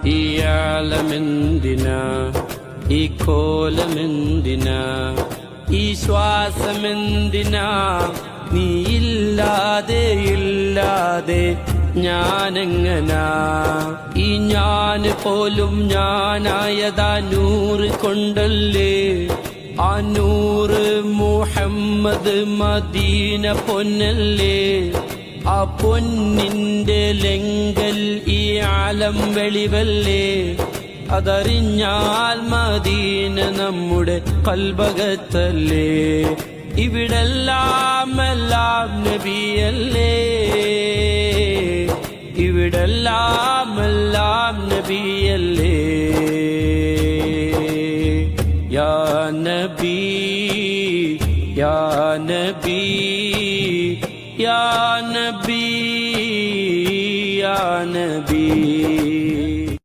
ഈ ആലമെന്തിനാ, ഈ കോലമെന്തിനാ, ഈ ശ്വാസമെന്തിനാ, നീയില്ലാതെ ഇല്ലാതെ ഞാനെങ്ങനാ. ഈ ഞാന് പോലും ഞാനായതാ നൂറ് കൊണ്ടല്ലേ. ആ നൂറ് മുഹമ്മദ് മദീന പൊന്നല്ലേ. ആ പൊന്നിന്റെ ലെങ്കൽ ഈ ആലം വെളിവല്ലേ. അതറിഞ്ഞാൽ മദീന നമ്മുടെ കൽബകത്തല്ലേ. ഇവിടെല്ലാം എല്ലാം നബിയല്ലേ. ഇവിടെല്ലാം എല്ലാം നബിയല്ലേ. യാ നബി യാ നബി യാ നബി യാ നബി.